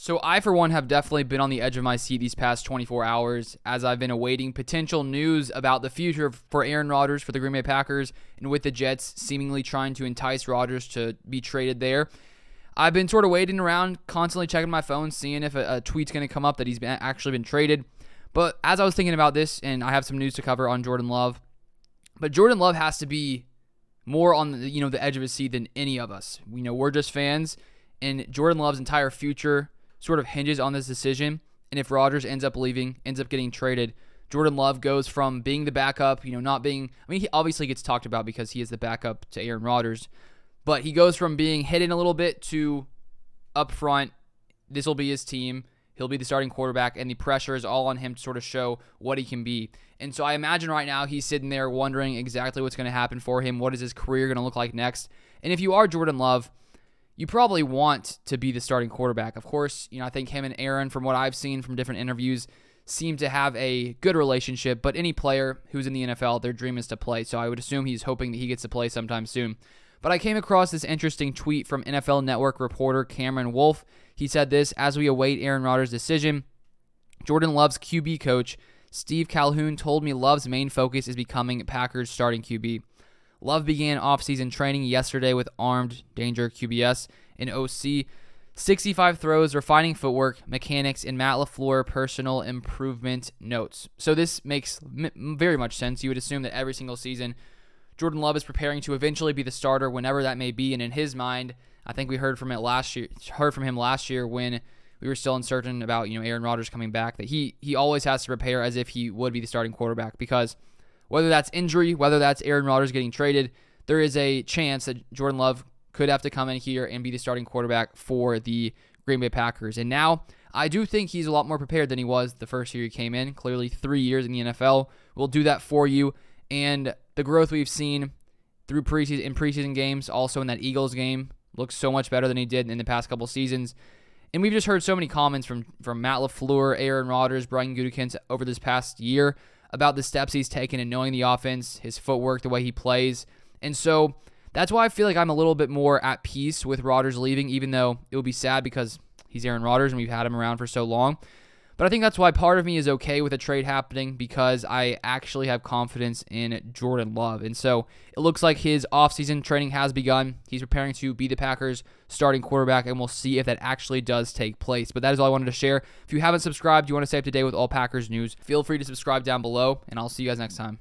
So I, for one, have definitely been on the edge of my seat these past 24 hours as I've been awaiting potential news about the future for Aaron Rodgers for the Green Bay Packers, and with the Jets seemingly trying to entice Rodgers to be traded there. I've been sort of waiting around, constantly checking my phone, seeing if a tweet's going to come up that he's actually been traded. But as I was thinking about this, and I have some news to cover on Jordan Love, but Jordan Love has to be more on the edge of his seat than any of us. We're just fans, and Jordan Love's entire future sort of hinges on this decision. And if Rodgers ends up leaving, ends up getting traded, Jordan Love goes from being the backup, not being, he obviously gets talked about because he is the backup to Aaron Rodgers, but he goes from being hidden a little bit to up front. This will be his team. He'll be the starting quarterback, and the pressure is all on him to sort of show what he can be. And so I imagine right now he's sitting there wondering exactly what's going to happen for him. What is his career going to look like next? And if you are Jordan Love, you probably want to be the starting quarterback. Of course, I think him and Aaron, from what I've seen from different interviews, seem to have a good relationship. But any player who's in the NFL, their dream is to play. So I would assume he's hoping that he gets to play sometime soon. But I came across this interesting tweet from NFL Network reporter Cameron Wolfe. He said this: as we await Aaron Rodgers' decision, Jordan Love's QB coach, Steve Calhoun, told me Love's main focus is becoming Packers starting QB. Love began offseason training yesterday with Armed Danger QBS and OC, 65 throws, refining footwork, mechanics, and Matt LaFleur personal improvement notes. So this makes very much sense. You would assume that every single season, Jordan Love is preparing to eventually be the starter whenever that may be. And in his mind, I think we heard from him last year when we were still uncertain about Aaron Rodgers coming back, that he always has to prepare as if he would be the starting quarterback, because whether that's injury, whether that's Aaron Rodgers getting traded, there is a chance that Jordan Love could have to come in here and be the starting quarterback for the Green Bay Packers. And now I do think he's a lot more prepared than he was the first year he came in. Clearly 3 years in the NFL will do that for you. And the growth we've seen through preseason games, also in that Eagles game, looks so much better than he did in the past couple seasons. And we've just heard so many comments from Matt LaFleur, Aaron Rodgers, Brian Gutekunst over this past year about the steps he's taken in knowing the offense, his footwork, the way he plays. And so that's why I feel like I'm a little bit more at peace with Rodgers leaving, even though it would be sad because he's Aaron Rodgers and we've had him around for so long. But I think that's why part of me is okay with a trade happening, because I actually have confidence in Jordan Love. And so it looks like his offseason training has begun. He's preparing to be the Packers starting quarterback, and we'll see if that actually does take place. But that is all I wanted to share. If you haven't subscribed, you want to stay up to date with all Packers news, feel free to subscribe down below, and I'll see you guys next time.